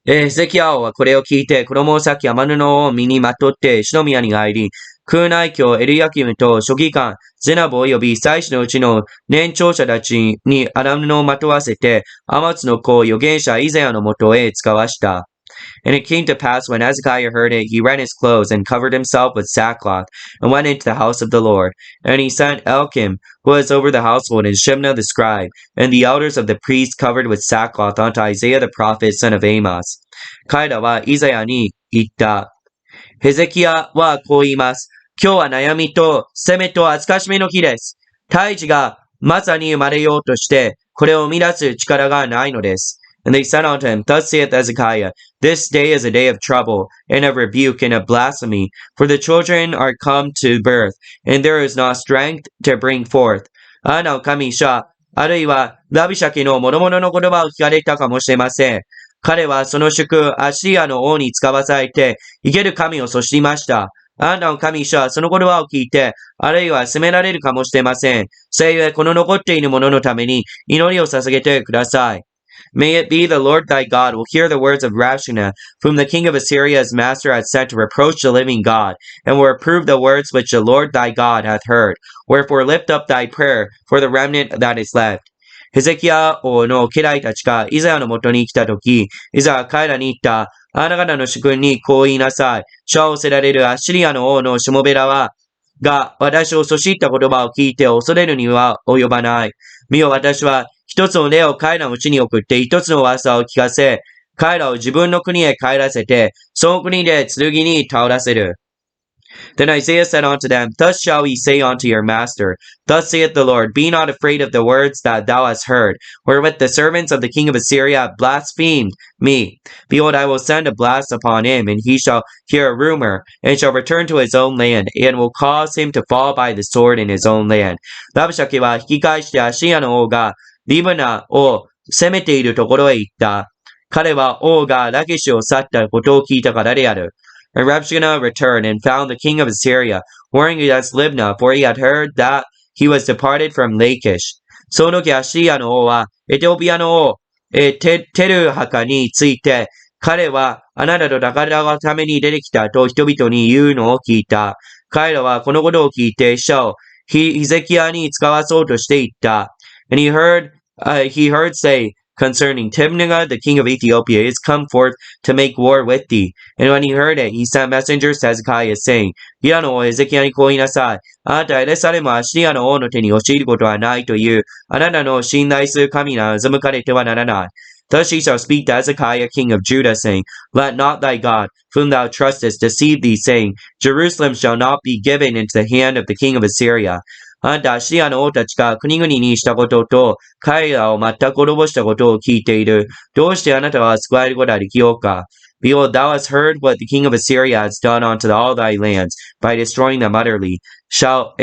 ヘゼキヤ王はこれを聞いて、衣を裂き天布を身にまとってシノ宮に入り、空内卿エルヤキムと書記官ゼナブ及び祭司のうちの年長者たちに荒布をまとわせて、アマツの子預言者イザヤのもとへ使わした。And it came to pass when Hezekiah heard it, he rent his clothes and covered himself with sackcloth and went into the house of the Lord. And he sent Elkim, who was over the household, and Shimna the scribe, and the elders of the priests covered with sackcloth unto Isaiah the prophet, son of Amos. 彼らはイザヤに言った。ヘゼキヤはこう言います。今日は悩みと責めと厚かしめの日です。胎児がまさに生まれようとして、これを生み出す力がないのです。And they said unto him, Thus saith Hezekiah, This day is a day of trouble, and of rebuke, and of blasphemy, for the children are come to birth, and there is not strength to bring forth. あなお神者、あるいはラビシャ家の諸々の言葉を聞かれたかもしれません。彼はその宿、アシリアの王に使わされて、生ける神をそしりました。あなたの神主はその言葉を聞いて、あるいは責められるかもしれません。それゆえ、この残っている者のために祈りを捧げてください。May it be the Lord thy God will hear the words of Rabshakeh, whom the king of Assyria his master hath sent to reproach the living God, and will approve the words which the Lord thy God hath heard. Wherefore lift up thy prayer for the remnant that is left. ヘゼキヤ王の家来たちがイザヤのもとに来たとき、イザヤは彼らに言った。あなた方の主君にこう言いなさい。主は仰せられるアッシリアの王のしもべらが私をそしった言葉を聞いて恐れるには及ばない。見よ私は一つの例を彼らのうちに送って一つの噂を聞かせ、彼らを自分の国へ帰らせて、その国で剣に倒らせる。Then Isaiah said unto them, Thus shall ye say unto your master, Thus saith the Lord, Be not afraid of the words that thou hast heard, wherewith the servants of the king of Assyria have blasphemed me. Behold, I will send a blast upon him, and he shall hear a rumor, and shall return to his own land, and will cause him to fall by the sword in his own land. ラブシャケは引き返してアシリアの王がリブナを攻めているところへ行った。彼は王がラケシュを去ったことを聞いたからである。And Rabshakeh returned and found the king of Assyria warring against Libnah, for he had heard that he was departed from Lachish. その時アシリアの王はエチオピアの王、テルハカについて、彼はあなたと戦うために出てきたと人々に言うのを聞いた。彼らはこのことを聞いて死者をヒゼキヤに使わそうとして言った。And he heard say, concerning Tibnah, the king of Ethiopia, is come forth to make war with thee. And when he heard it, he sent messengers to Hezekiah, saying, ユダの王ヘゼキヤにこう言いなさい。あなたエルサレムはアシリアの王の手に陥ることはないという、あなたの信頼する神が欺かれてはならない。Thus he shall speak to Hezekiah, king of Judah, saying, Let not thy God, whom thou trustest, deceive thee, saying, Jerusalem shall not be given into the hand of the king of Assyria. あなた、アシリアの王たちが国々にしたことと、彼らを全く滅ぼしたことを聞いている。どうしてあなたは救われることができようか。Behold, thou hast heard what the king of Assyria has done unto all thy lands, by destroying them utterly. Shalt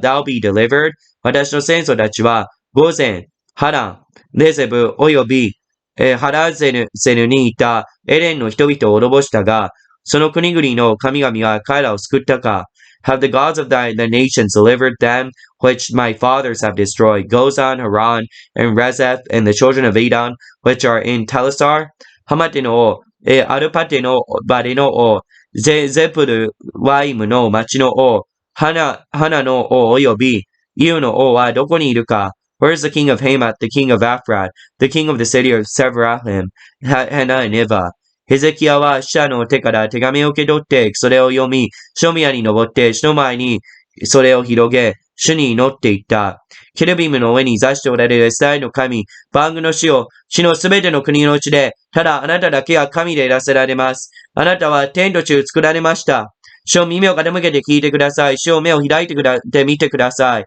thou be delivered? 私の戦争たちは、ゴゼン、ハラン、レゼブ、および、ハラゼルにいたエレンの人々を滅ぼしたが、その国々の神々は彼らを救ったか。Have the gods of the nations delivered them, which my fathers have destroyed? Gozan, Haran, and Rezeph, and the children of Edom, which are in Telasar? ハマテの王、アルパテのバレの王、ゼプルワイムの町の王、ハナの王及び、イウの王はどこにいるか？ Where is the king of Hamath, the king of Ephrat, the king of the city of Sevarahim, Hena and Iva? ヘゼキヤは死者の手から手紙を受け取って、それを読み、ショミヤに登って、主の前にそれを広げ、主に祈っていった。ケルビムの上に座しておられるイスラエルの神、万軍の主よ、主のすべての国のうちで、ただあなただけが神でいらせられます。あなたは天と地を作られました。主を耳を傾けて聞いてください。主を目を開いて見てください。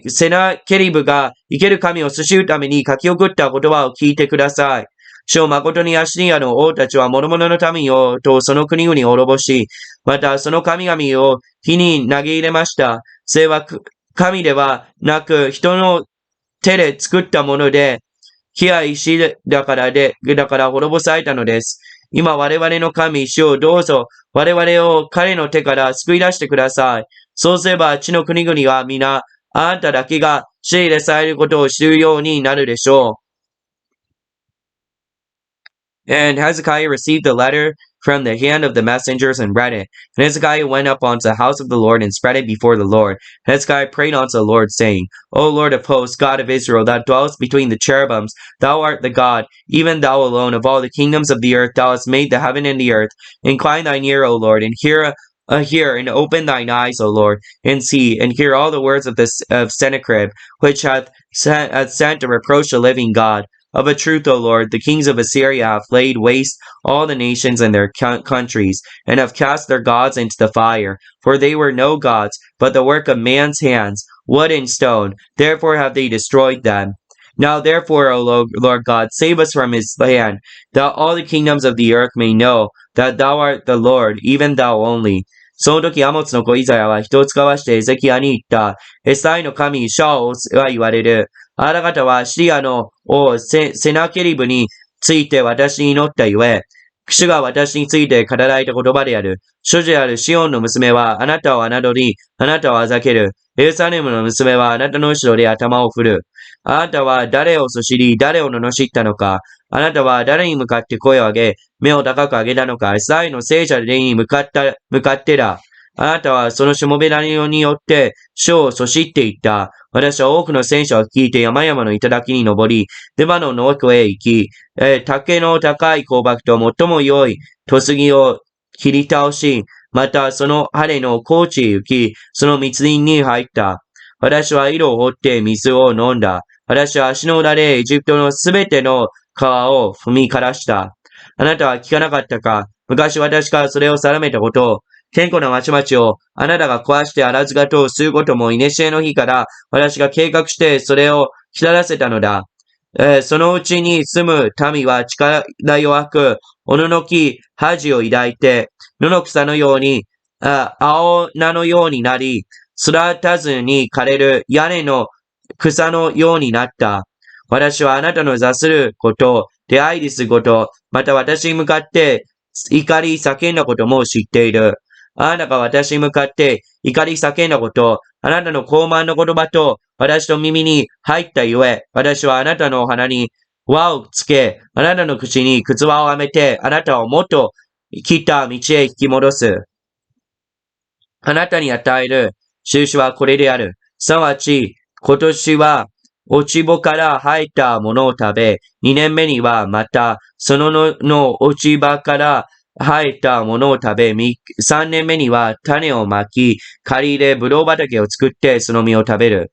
セナケリブが生ける神を寿司うために書き送った言葉を聞いてください。主を誠にアシリアの王たちは諸々の民をとその国々を滅ぼし、またその神々を火に投げ入れました。それは神ではなく人の手で作ったもので、火や石だから滅ぼされたのです。今我々の神、主をどうぞ我々を彼の手から救い出してください。そうすれば地の国々は皆あなただけが支配されることを知るようになるでしょう。And Hezekiah received the letter from the hand of the messengers and read it. And Hezekiah went up unto the house of the Lord and spread it before the Lord. And Hezekiah prayed unto the Lord, saying, O Lord of hosts, God of Israel, that dwellest between the cherubims, thou art the God, even thou alone, of all the kingdoms of the earth. Thou hast made the heaven and the earth. Incline thine ear, O Lord, and hear and open thine eyes, O Lord, and see, and hear all the words of Sennacherib, which hath sent to reproach the living God. Of a truth, O Lord, the kings of Assyria have laid waste all the nations and their countries, and have cast their gods into the fire. For they were no gods, but the work of man's hands, wood and stone. Therefore have they destroyed them. Now therefore, O Lord God, save us from his hand, that all the kingdoms of the earth may know that thou art the Lord, even thou only. その時、アモツの子イザヤは人を使わしてエゼキヤに言った。エサイの神、シャオは言われる。あなた方はシリアの王セナケリブについて私に祈ったゆえ、主が私について語られた言葉である。主であるシオンの娘はあなたを侮り、あなたをあざける。エルサレムの娘はあなたの後ろで頭を振る。あなたは誰をそしり、誰を罵ったのか。あなたは誰に向かって声を上げ、目を高く上げたのか。イスラエルの聖者に向かってだ。あなたはそのしもべらによって主をそしっていった。私は多くの戦車を率いて山々の頂に登り、レバノンの奥へ行き、竹の高い香木と最も良いとすぎを切り倒し、またその晴れの高地へ行き、その密林に入った。私は井戸を掘って水を飲んだ。私は足の裏でエジプトのすべての川を踏み枯らした。あなたは聞かなかったか。昔私からそれを定めたことを。健康な町々をあなたが壊して荒塚とすることも、いねしえの日から私が計画してそれを光らせたのだ。そのうちに住む民は力弱く、おののき恥を抱いて、野の草のように、青菜のようになり、育たずに枯れる屋根の草のようになった。私はあなたの座すること、出会いですこと、また私に向かって怒り叫んだことも知っている。あなたが私に向かって怒り叫んだこと、あなたの傲慢の言葉と私の耳に入ったゆえ、私はあなたの鼻に輪をつけ、あなたの口に靴輪をはめて、あなたをもっと来た道へ引き戻す。あなたに与える印はこれである。すなわち、今年は落ち葉から生えたものを食べ、2年目にはまた、その落ち葉から生えたものを食べ、3年目には種をまき、仮でブドウ畑を作ってその実を食べる。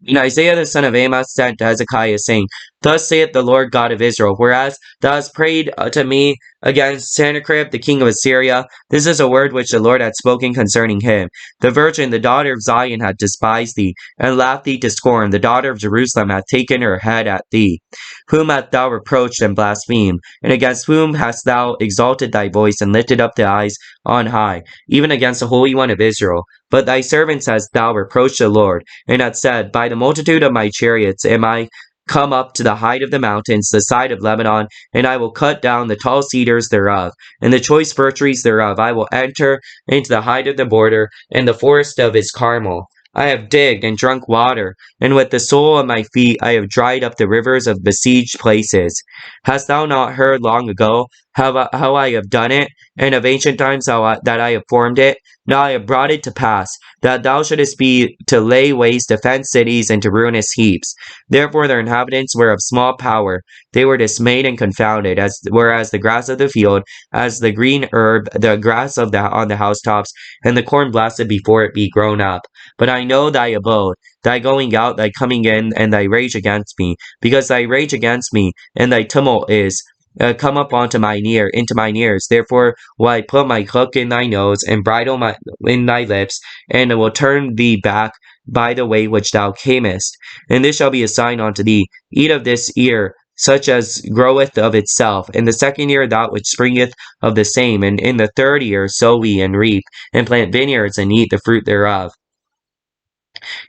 And Isaiah the son of Amos sent to Hezekiah, saying, Thus saith the Lord God of Israel, whereas thou hast prayed to me against Sennacherib the king of Assyria, this is a word which the Lord hath spoken concerning him. The virgin, the daughter of Zion, hath despised thee, and laughed thee to scorn. The daughter of Jerusalem hath taken her head at thee. Whom hast thou reproached and blasphemed? And against whom hast thou exalted thy voice, and lifted up thy eyes on high, even against the Holy One of Israel? But thy servants hast thou reproached the Lord, and hast said, By the multitude of my chariots am I come up to the height of the mountains, the side of Lebanon, and I will cut down the tall cedars thereof, and the choice fir trees thereof. I will enter into the height of the border, and the forest of his Carmel. I have digged and drunk water, and with the sole of my feet I have dried up the rivers of besieged places. Hast thou not heard long ago how I have done it, and of ancient times that I have formed it? Now I have brought it to pass, that thou shouldest be to lay waste to fenced cities and to ruinous heaps. Therefore their inhabitants were of small power. They were dismayed and confounded, whereas the grass of the field, as the green herb, the grass on the housetops, and the corn blasted before it be grown up. But I know thy abode, thy going out, thy coming in, and thy rage against me, because thy rage against me, and thy tumult is come up into mine ears. Therefore will I put my hook in thy nose, and bridle in thy lips, and will turn thee back by the way which thou camest. And this shall be a sign unto thee: eat of this ear such as groweth of itself. In the second year that which springeth of the same, and in the third year sow we and reap, and plant vineyards and eat the fruit thereof.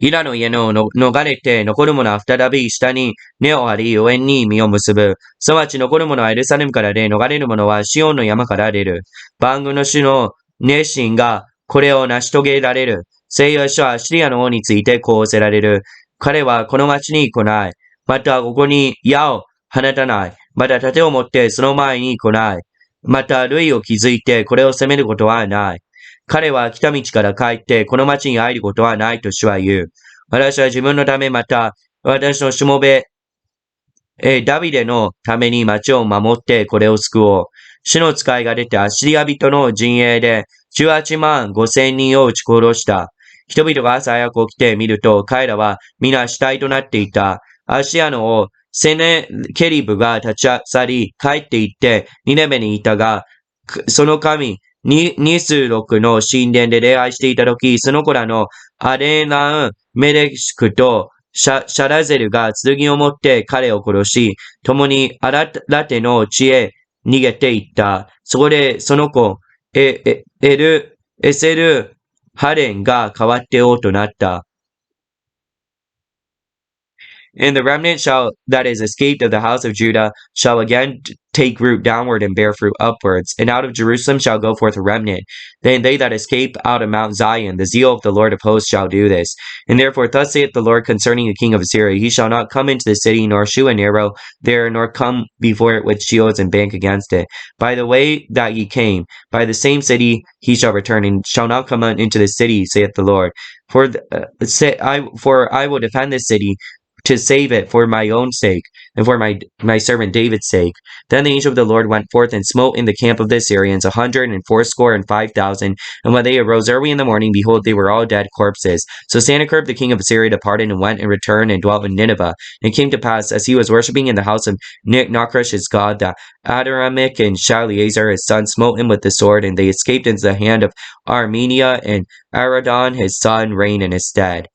ユダの家の逃れて残る者は再び下に根を張り、永遠に実を結ぶ。すなわち残る者はエルサレムからで、逃れる者はシオンの山から出る。万軍の主の熱心がこれを成し遂げられる。聖夜書はシリアの王についてこうおせられる。彼はこの町に来ない。またここに矢を放たない。また盾を持ってその前に来ない。また類を築いてこれを攻めることはない。彼は来た道から帰ってこの町に入ることはないと主は言う。私は自分のためまた私のしもべ、ダビデのために町を守ってこれを救おう。主の使いが出てアッシリア人の陣営で18万5千人を撃ち殺した。人々が朝早く起きてみると彼らは皆死体となっていた。アッシアの王セネケリブが立ち去り帰って行ってニネベにいたが、その神ニスロクの神殿で礼拝していたとき、その子らのアレナン・メレシクとシャラゼルが剣を持って彼を殺し、共にアラテの地へ逃げていった。そこでその子、エセルハレンが代わって王となった。And the remnant that is escaped of the house of Judah shall again take root downward and bear fruit upwards. And out of Jerusalem shall go forth a remnant. Then they that escape out of Mount Zion, the zeal of the Lord of hosts shall do this. And therefore thus saith the Lord concerning the king of Assyria, he shall not come into the city, nor shew an arrow there, nor come before it with shields and bank against it. By the way that ye came, by the same city he shall return, and shall not come into the city, saith the Lord. For I will defend this city, to save it for my own sake, and for my servant David's sake. Then the angel of the Lord went forth and smote in the camp of the Assyrians 185,000. And when they arose early in the morning, behold, they were all dead corpses. So Sennacherib the king of Assyria departed and went and returned and dwelt in Nineveh. And it came to pass, as he was worshipping in the house of Nachash his god, that Adoramich and Shaliezer his son smote him with the sword, and they escaped into the hand of Armenia, and Aradon his son reigned in his stead.